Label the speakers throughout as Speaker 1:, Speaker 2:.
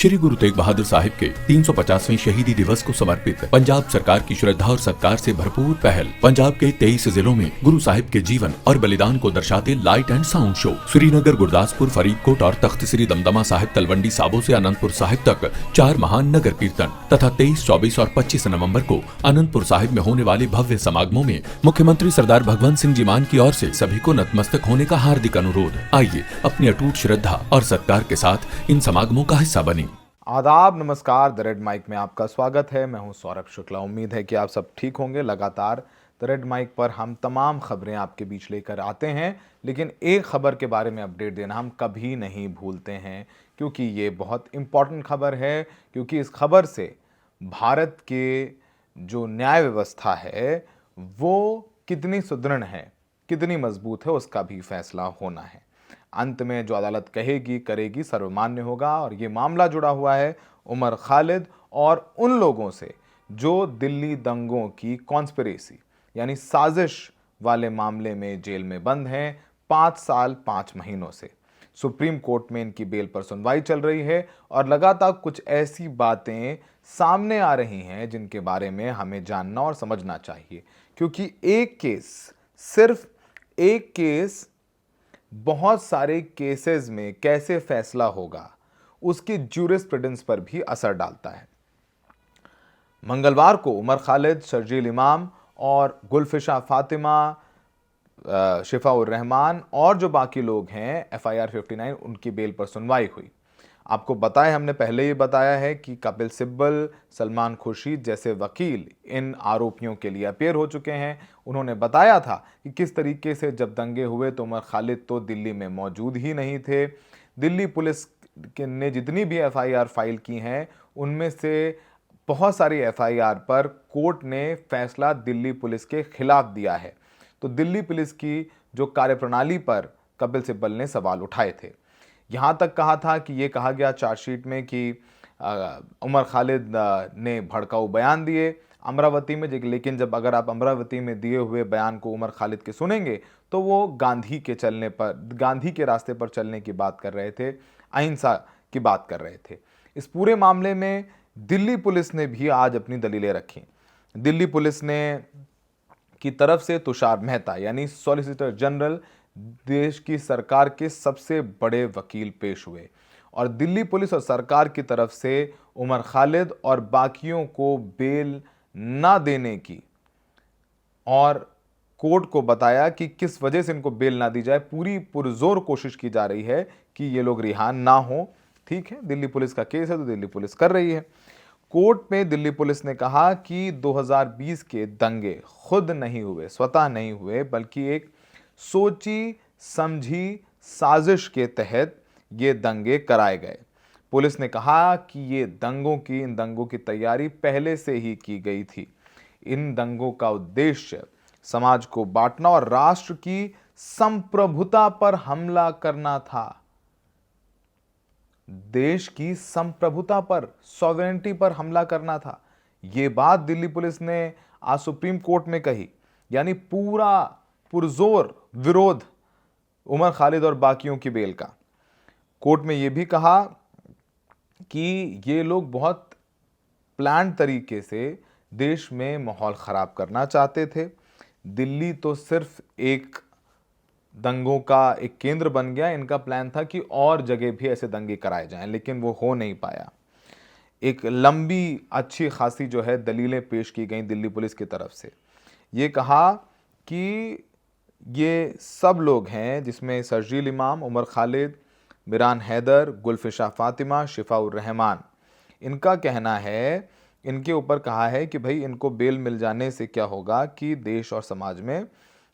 Speaker 1: श्री गुरु तेग बहादुर साहिब के 350वें शहीदी दिवस को समर्पित पंजाब सरकार की श्रद्धा और सत्कार से भरपूर पहल। पंजाब के 23 जिलों में गुरु साहिब के जीवन और बलिदान को दर्शाते light and sound show Srinagar, Gurdaspur, Faridkot और तख्त श्री दमदमा साहिब, तलवंडी साबो से अनंतपुर साहिब तक 4 महान नगर कीर्तन तथा 23, 24 और 25 नवम्बर को अनंतपुर साहिब में होने वाले भव्य समागमों में मुख्यमंत्री सरदार भगवंत सिंह जी मान की ओर से सभी को नतमस्तक होने का हार्दिक अनुरोध। आइए अपनी अटूट श्रद्धा और सत्कार के साथ इन समागमों का हिस्सा बने।
Speaker 2: आदाब, नमस्कार। द रेड माइक में आपका स्वागत है। मैं हूं सौरभ शुक्ला। उम्मीद है कि आप सब ठीक होंगे। लगातार द रेड माइक पर हम तमाम खबरें आपके बीच लेकर आते हैं, लेकिन एक खबर के बारे में अपडेट देना हम कभी नहीं भूलते हैं, क्योंकि ये बहुत इंपॉर्टेंट खबर है। क्योंकि इस खबर से भारत के जो न्याय व्यवस्था है वो कितनी सुदृढ़ है, कितनी मजबूत है, उसका भी फैसला होना है। अंत में जो अदालत कहेगी करेगी सर्वमान्य होगा। और ये मामला जुड़ा हुआ है उमर खालिद और उन लोगों से जो दिल्ली दंगों की कॉन्स्पिरेसी यानी साजिश वाले मामले में जेल में बंद हैं 5 साल 5 महीनों से। सुप्रीम कोर्ट में इनकी बेल पर सुनवाई चल रही है और लगातार कुछ ऐसी बातें सामने आ रही हैं जिनके बारे में हमें जानना और समझना चाहिए। क्योंकि एक केस, सिर्फ एक केस बहुत सारे केसेस में कैसे फैसला होगा उसकी ज्यूरिस्प्रूडेंस पर भी असर डालता है। मंगलवार को उमर खालिद, शर्जील इमाम और गुलफिशा फातिमा, शिफा उर रहमान और जो बाकी लोग हैं FIR 59 उनकी बेल पर सुनवाई हुई। आपको बताया, हमने पहले ही बताया है कि कपिल सिब्बल, सलमान खुर्शीद जैसे वकील इन आरोपियों के लिए अपीयर हो चुके हैं। उन्होंने बताया था कि किस तरीके से जब दंगे हुए तो उमर खालिद तो दिल्ली में मौजूद ही नहीं थे। दिल्ली पुलिस ने जितनी भी FIR फाइल की हैं उनमें से बहुत सारी FIR पर कोर्ट ने फैसला दिल्ली पुलिस के खिलाफ दिया है। तो दिल्ली पुलिस की जो कार्यप्रणाली पर कपिल सिब्बल ने सवाल उठाए थे। यहाँ तक कहा था कि ये कहा गया चार्जशीट में कि उमर खालिद ने भड़काऊ बयान दिए अमरावती में, लेकिन जब अगर आप अमरावती में दिए हुए बयान को उमर खालिद के सुनेंगे तो वो गांधी के रास्ते पर चलने की बात कर रहे थे, अहिंसा की बात कर रहे थे। इस पूरे मामले में दिल्ली पुलिस ने भी आज अपनी दलीलें रखी। दिल्ली पुलिस ने की तरफ से तुषार मेहता यानी सॉलिसिटर जनरल देश की सरकार के सबसे बड़े वकील पेश हुए और दिल्ली पुलिस और सरकार की तरफ से उमर खालिद और बाकियों को बेल ना देने की और कोर्ट को बताया कि किस वजह से इनको बेल ना दी जाए। पूरी पुरजोर कोशिश की जा रही है कि ये लोग रिहा ना हो। ठीक है, दिल्ली पुलिस का केस है तो दिल्ली पुलिस कर रही है। कोर्ट में दिल्ली पुलिस ने कहा कि 2020 के दंगे खुद नहीं हुए, स्वतः नहीं हुए, बल्कि एक सोची समझी साजिश के तहत ये दंगे कराए गए। पुलिस ने कहा कि इन दंगों की तैयारी पहले से ही की गई थी। इन दंगों का उद्देश्य समाज को बांटना और राष्ट्र की संप्रभुता पर हमला करना था। देश की संप्रभुता पर, सॉवरेनिटी पर हमला करना था। यह बात दिल्ली पुलिस ने आज सुप्रीम कोर्ट में कही। यानी पूरा पुरजोर विरोध उमर खालिद और बाकियों की बेल का। कोर्ट में यह भी कहा कि ये लोग बहुत प्लान तरीके से देश में माहौल खराब करना चाहते थे। दिल्ली तो सिर्फ एक दंगों का एक केंद्र बन गया। इनका प्लान था कि और जगह भी ऐसे दंगे कराए जाएं, लेकिन वो हो नहीं पाया। एक लंबी अच्छी खासी जो है दलीलें पेश की गई दिल्ली पुलिस की तरफ से। ये कहा कि ये सब लोग हैं जिसमें शर्जील इमाम, उमर खालिद, मिरान हैदर, गुलफिशा फातिमा, शिफा उर रहमान, इनका कहना है, इनके ऊपर कहा है कि भाई इनको बेल मिल जाने से क्या होगा कि देश और समाज में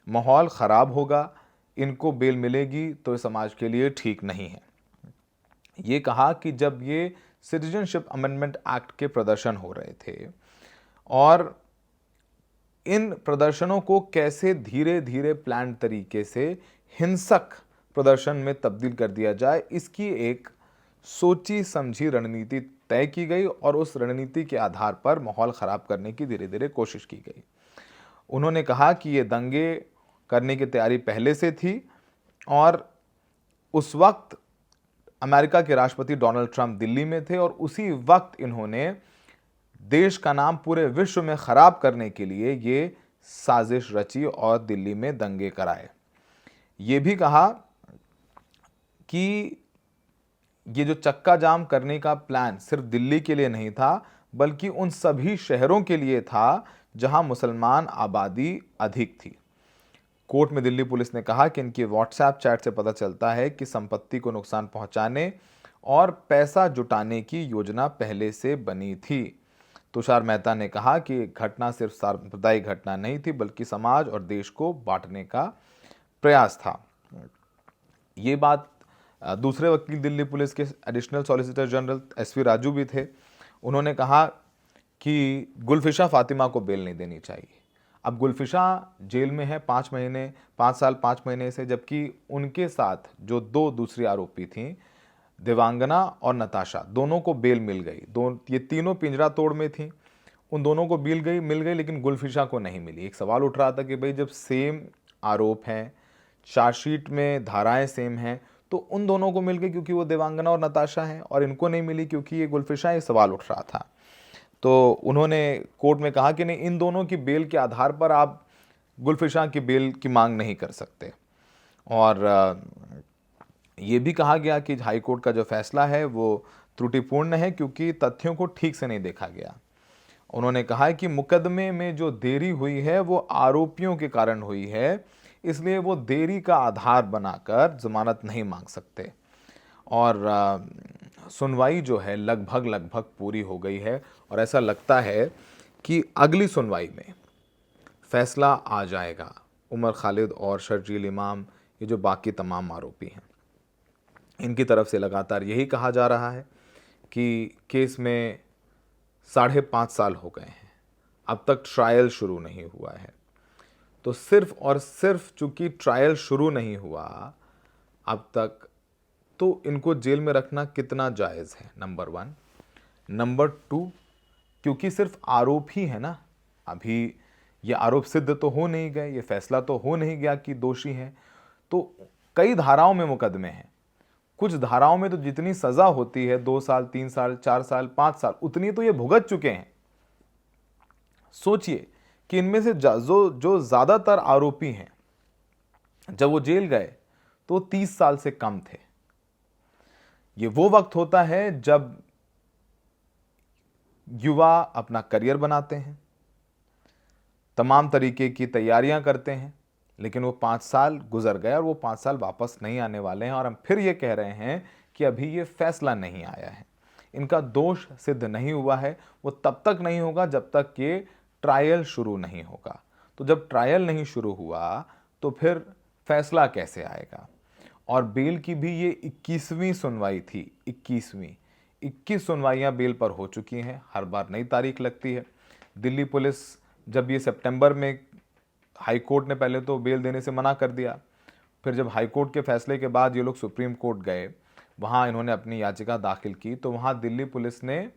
Speaker 2: माहौल खराब होगा। इनको बेल मिलेगी तो समाज के लिए ठीक नहीं है। ये कहा कि जब ये सिटीजनशिप अमेंडमेंट एक्ट के प्रदर्शन हो रहे थे और इन प्रदर्शनों को कैसे धीरे धीरे प्लान तरीके से हिंसक प्रदर्शन में तब्दील कर दिया जाए, इसकी एक सोची समझी रणनीति तय की गई और उस रणनीति के आधार पर माहौल खराब करने की धीरे धीरे कोशिश की गई। उन्होंने कहा कि ये दंगे करने की तैयारी पहले से थी और उस वक्त अमेरिका के राष्ट्रपति डोनाल्ड ट्रंप दिल्ली में थे और उसी वक्त इन्होंने देश का नाम पूरे विश्व में खराब करने के लिए ये साजिश रची और दिल्ली में दंगे कराए। ये भी कहा कि ये जो चक्का जाम करने का प्लान सिर्फ दिल्ली के लिए नहीं था, बल्कि उन सभी शहरों के लिए था जहां मुसलमान आबादी अधिक थी। कोर्ट में दिल्ली पुलिस ने कहा कि इनकी व्हाट्सएप चैट से पता चलता है कि संपत्ति को नुकसान पहुंचाने और पैसा जुटाने की योजना पहले से बनी थी। तुषार मेहता ने कहा कि घटना सिर्फ सांप्रदायिक घटना नहीं थी, बल्कि समाज और देश को बांटने का प्रयास था। ये बात दूसरे वकील दिल्ली पुलिस के additional solicitor general SV Raju भी थे। उन्होंने कहा कि गुलफिशा फातिमा को बेल नहीं देनी चाहिए। अब गुलफिशा जेल में है 5 साल 5 महीने से, जबकि उनके साथ जो 2 दूसरी आरोपी थीं, देवांगना और नताशा, दोनों को बेल मिल गई। ये तीनों पिंजरा तोड़ में थीं, उन दोनों को बेल मिल गई, लेकिन गुलफिशा को नहीं मिली। एक सवाल उठ रहा था कि भाई जब सेम आरोप हैं, चार्जशीट में धाराएं सेम हैं, तो उन दोनों को मिल गई क्योंकि वो देवांगना और नताशा हैं, और इनको नहीं मिली क्योंकि ये गुलफिशा। ये सवाल उठ रहा था। तो उन्होंने कोर्ट में कहा कि नहीं, इन दोनों की बेल के आधार पर आप गुलफिशा की बेल की मांग नहीं कर सकते। और ये भी कहा गया कि हाई कोर्ट का जो फैसला है वो त्रुटिपूर्ण है क्योंकि तथ्यों को ठीक से नहीं देखा गया। उन्होंने कहा है कि मुकदमे में जो देरी हुई है वो आरोपियों के कारण हुई है, इसलिए वो देरी का आधार बनाकर जमानत नहीं मांग सकते। और सुनवाई जो है लगभग पूरी हो गई है और ऐसा लगता है कि अगली सुनवाई में फैसला आ जाएगा। उमर खालिद और शर्जील इमाम, ये जो बाकी तमाम आरोपी हैं, इनकी तरफ से लगातार यही कहा जा रहा है कि केस में 5.5 साल हो गए हैं, अब तक ट्रायल शुरू नहीं हुआ है। तो सिर्फ और सिर्फ चूंकि ट्रायल शुरू नहीं हुआ अब तक, तो इनको जेल में रखना कितना जायज़ है, नंबर 1। नंबर 2, क्योंकि सिर्फ आरोप ही है ना, अभी ये आरोप सिद्ध तो हो नहीं गए, ये फैसला तो हो नहीं गया कि दोषी हैं। तो कई धाराओं में मुकदमे हैं। कुछ धाराओं में तो जितनी सज़ा होती है 2 साल 3 साल 4 साल 5 साल, उतनी तो ये भुगत चुके हैं। सोचिए कि इनमें से जो ज़्यादातर आरोपी हैं, जब वो जेल गए तो 30 साल से कम थे। ये वो वक्त होता है जब युवा अपना करियर बनाते हैं, तमाम तरीके की तैयारियां करते हैं, लेकिन वो 5 साल गुजर गए और वो 5 साल वापस नहीं आने वाले हैं। और हम फिर ये कह रहे हैं कि अभी ये फैसला नहीं आया है, इनका दोष सिद्ध नहीं हुआ है। वो तब तक नहीं होगा जब तक ये ट्रायल शुरू नहीं होगा। तो जब ट्रायल नहीं शुरू हुआ तो फिर फैसला कैसे आएगा? और बेल की भी ये 21वीं सुनवाई थी। 21 सुनवाइयां बेल पर हो चुकी हैं, हर बार नई तारीख लगती है। दिल्ली पुलिस, जब ये सितंबर में, हाई कोर्ट ने पहले तो बेल देने से मना कर दिया, फिर जब हाई कोर्ट के फैसले के बाद ये लोग सुप्रीम कोर्ट गए, वहाँ इन्होंने अपनी याचिका दाखिल की, तो वहाँ दिल्ली पुलिस ने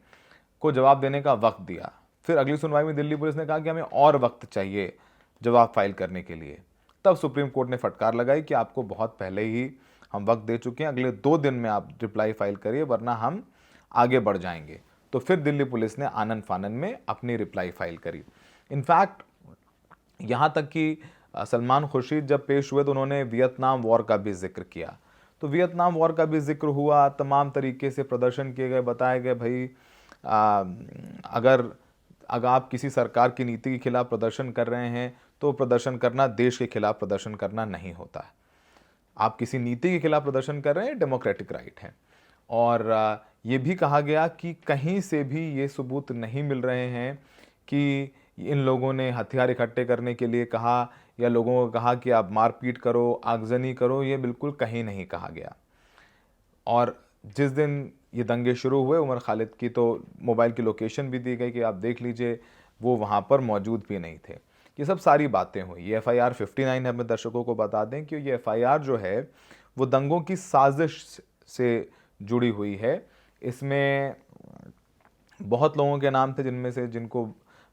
Speaker 2: को जवाब देने का वक्त दिया। फिर अगली सुनवाई में दिल्ली पुलिस ने कहा कि हमें और वक्त चाहिए जवाब फाइल करने के लिए। तब सुप्रीम कोर्ट ने फटकार लगाई कि आपको बहुत पहले ही हम वक्त दे चुके हैं, अगले 2 दिन में आप रिप्लाई फाइल करिए वरना हम आगे बढ़ जाएंगे। तो फिर दिल्ली पुलिस ने आनन फानन में अपनी रिप्लाई फाइल करी। इनफैक्ट यहाँ तक कि सलमान खुर्शीद जब पेश हुए तो उन्होंने वियतनाम वॉर का भी जिक्र किया। तो वियतनाम वॉर का भी जिक्र हुआ, तमाम तरीके से प्रदर्शन किए गए, बताए गए भाई अगर आप किसी सरकार की नीति के खिलाफ प्रदर्शन कर रहे हैं तो प्रदर्शन करना देश के खिलाफ प्रदर्शन करना नहीं होता है। आप किसी नीति के खिलाफ प्रदर्शन कर रहे हैं, डेमोक्रेटिक राइट है। और ये भी कहा गया कि कहीं से भी ये सबूत नहीं मिल रहे हैं कि इन लोगों ने हथियार इकट्ठे करने के लिए कहा या लोगों को कहा कि आप मारपीट करो, आगजनी करो, ये बिल्कुल कहीं नहीं कहा गया। और जिस दिन ये दंगे शुरू हुए, उमर खालिद की तो मोबाइल की लोकेशन भी दी गई कि आप देख लीजिए, वो वहाँ पर मौजूद भी नहीं थे। ये सब सारी बातें हुई। ये FIR 59 है, अपने दर्शकों को बता दें कि ये FIR जो है वो दंगों की साजिश से जुड़ी हुई है। इसमें बहुत लोगों के नाम थे जिनमें से जिनको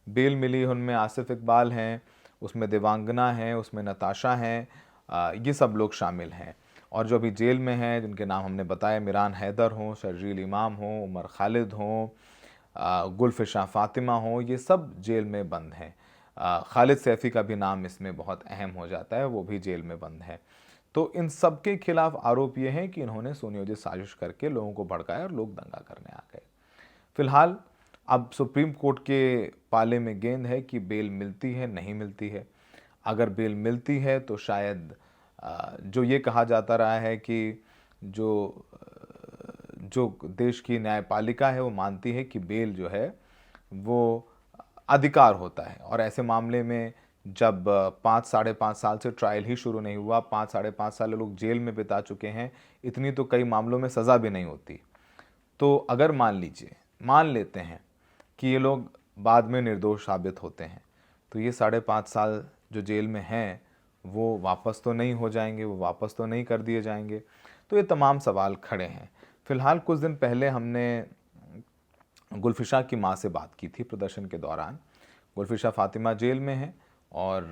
Speaker 2: बेल मिली, उनमें आसिफ इकबाल हैं, उसमें देवांगना हैं, उसमें नताशा हैं, ये सब लोग शामिल हैं। और जो अभी जेल में हैं, जिनके नाम हमने बताया, मिरान हैदर हों, शर्जील इमाम हों, उमर खालिद हों, गुलफिशा फातिमा हों, ये सब जेल में बंद हैं। खालिद सैफ़ी का भी नाम इसमें बहुत अहम हो जाता है, वो भी जेल में बंद है। तो इन सब के खिलाफ आरोप ये है कि इन्होंने सुनियोजित साजिश करके लोगों को भड़काया और लोग दंगा करने आ गए। फिलहाल अब सुप्रीम कोर्ट के पाले में गेंद है कि बेल मिलती है, नहीं मिलती है। अगर बेल मिलती है तो शायद जो ये कहा जाता रहा है कि जो देश की न्यायपालिका है वो मानती है कि बेल जो है वो अधिकार होता है, और ऐसे मामले में जब 5-5.5 साल से ट्रायल ही शुरू नहीं हुआ, 5-5.5 साल लोग जेल में बिता चुके हैं, इतनी तो कई मामलों में सज़ा भी नहीं होती। तो अगर मान लेते हैं कि ये लोग बाद में निर्दोष साबित होते हैं, तो ये 5.5 साल जो जेल में हैं वो वापस तो नहीं हो जाएंगे, वो वापस तो नहीं कर दिए जाएंगे। तो ये तमाम सवाल खड़े हैं। फ़िलहाल कुछ दिन पहले हमने गुलफिशा की मां से बात की थी प्रदर्शन के दौरान। गुलफिशा फातिमा जेल में है और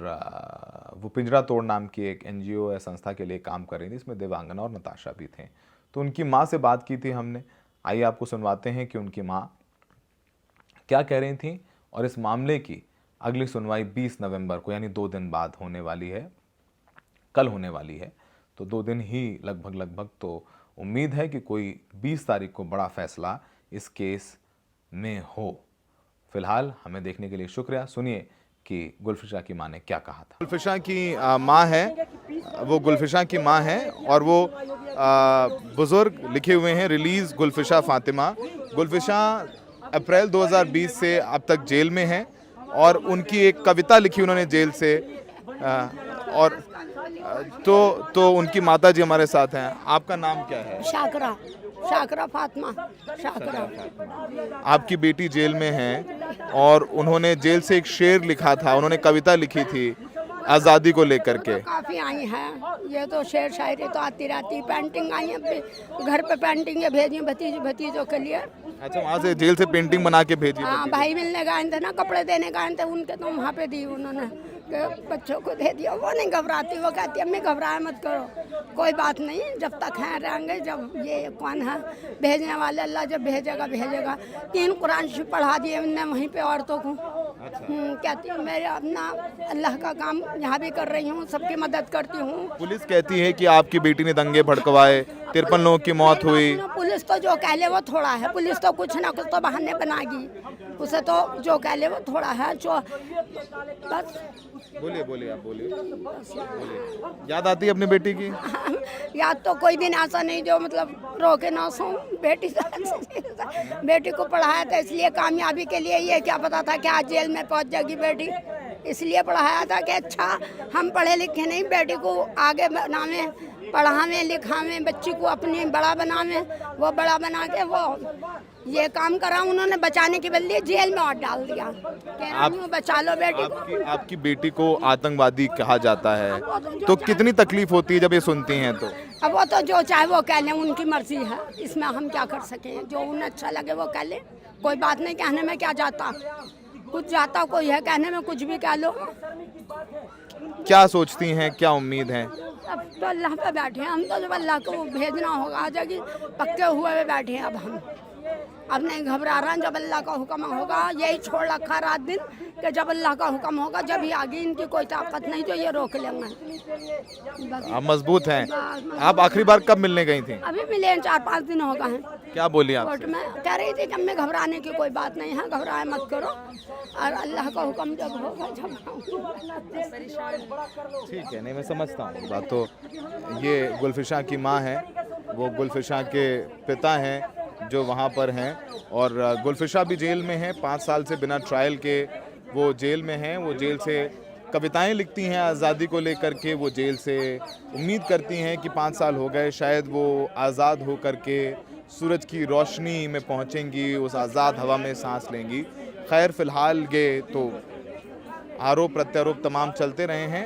Speaker 2: वो पिंजरा तोड़ नाम की एक NGO या संस्था के लिए काम कर रही थी, इसमें देवांगना और नताशा भी थे। तो उनकी मां से बात की थी हमने। आइए आपको सुनवाते हैं कि उनकी मां क्या कह रही थी, और इस मामले की अगली सुनवाई 20 नवंबर को, यानी 2 दिन बाद होने वाली है, कल होने वाली है। तो 2 दिन ही लगभग तो उम्मीद है कि कोई 20 तारीख को बड़ा फैसला इस केस में हो। फिलहाल हमें देखने के लिए शुक्रिया। सुनिए कि गुलफिशा की मां ने क्या कहा था। गुलफिशा की मां है, वो गुलफिशा की मां है और वो बुजुर्ग लिखे हुए हैं रिलीज गुलफिशा फातिमा। गुलफिशा अप्रैल 2020 से अब तक जेल में है और उनकी एक कविता लिखी उन्होंने जेल से, और तो उनकी माता जी हमारे साथ हैं। आपका नाम क्या है?
Speaker 3: शाकरा फातिमा। शाकरा।
Speaker 2: आपकी बेटी जेल में है और उन्होंने जेल से एक शेर लिखा था, उन्होंने कविता लिखी थी आज़ादी को लेकर के।
Speaker 3: काफ़ी आई हैं, ये तो शेर शायरी तो आती रहती। पेंटिंग आई है, घर पे पेंटिंग भेजी भतीजों के लिए।
Speaker 2: अच्छा, वहाँ से जेल से पेंटिंग बना के भेजी?
Speaker 3: हाँ, भाई मिलने गए थे ना, कपड़े देने गए थे उनके, तो वहाँ पे दी उन्होंने, बच्चों को दे दिया। वो नहीं घबराती, वो कहती अम्मी घबराए मत करो, कोई बात नहीं, जब तक हैं रहेंगे। जब ये कौन है भेजने वाले, अल्लाह जब भेजेगा। 3 कुरान शरीफ पढ़ा दिए उनने वहीं पे औरतों को। कहती हूँ मेरे अपना अल्लाह का काम यहाँ भी कर रही हूँ, सबकी मदद करती हूँ।
Speaker 2: पुलिस कहती है कि आपकी बेटी ने दंगे भड़कवाए, 53 लोगों की मौत हुई।
Speaker 3: पुलिस तो जो कह ले वो थोड़ा है, पुलिस तो कुछ ना कुछ तो बहाने बनाएगी, उसे तो जो कह ले वो थोड़ा है। जो बस
Speaker 2: बोलिए आप बोलिए। याद आती है अपनी बेटी की?
Speaker 3: याद तो कोई दिन ऐसा नहीं जो मतलब रोके ना सो। बेटी को पढ़ाया था इसलिए, कामयाबी के लिए। ये क्या पता था कि आज जेल में पहुंच जाएगी बेटी, इसलिए पढ़ाया था कि अच्छा हम पढ़े लिखे नहीं, बेटी को आगे बनावे, पढ़ावें लिखावें, बच्ची को अपनी बड़ा बनावें। वो बड़ा बना के वो ये काम करा उन्होंने, बचाने के बदले जेल में और डाल दिया। आप बचा लो बेटी को।
Speaker 2: आपकी बेटी को आतंकवादी कहा जाता है, तो कितनी तकलीफ होती है जब ये सुनती हैं? तो
Speaker 3: अब वो तो जो चाहे वो कह लें, उनकी मर्जी है, इसमें हम क्या कर सकें। जो उन्हें अच्छा लगे वो कह लें, कोई बात नहीं, कहने में क्या जाता, कुछ जाता कोई है, कहने में कुछ भी कह लो।
Speaker 2: क्या सोचती हैं, क्या उम्मीद है?
Speaker 3: अब तो अल्लाह पे बैठे हैं हम, तो जब अल्लाह को भेजना होगा आ जाएगी, पक्के हुए बैठे हैं। अब नहीं घबरा रहे हैं, जब अल्लाह का हुक्म होगा। यही छोड़ रखा रात दिन कि जब अल्लाह का हुक्म होगा, जब ही आगे इनकी कोई ताकत नहीं तो ये रोक लेंगे।
Speaker 2: आप मजबूत हैं। आप आखिरी बार कब मिलने गई थी?
Speaker 3: अभी मिले 4-5 दिन हो गए हैं।
Speaker 2: क्या बोली आप?
Speaker 3: कोर्ट में कह रही थी कि मैं घबराने की कोई बात नहीं है, घबराए मत करो, और अल्लाह का हुक्म जब होगा जब।
Speaker 2: ठीक है, नहीं मैं समझता हूँ बात। तो ये गुलफिशा की माँ है, वो गुलफिशा के पिता हैं जो वहाँ पर हैं, और गुलफिशा भी जेल में है। 5 साल से बिना ट्रायल के वो जेल में हैं। वो जेल से कविताएं लिखती हैं आज़ादी को लेकर के। वो जेल से उम्मीद करती हैं कि 5 साल हो गए, शायद वो आज़ाद हो कर के सूरज की रोशनी में पहुँचेंगी, उस आज़ाद हवा में सांस लेंगी। खैर, फ़िलहाल ये तो आरोप प्रत्यारोप तमाम चलते रहे हैं।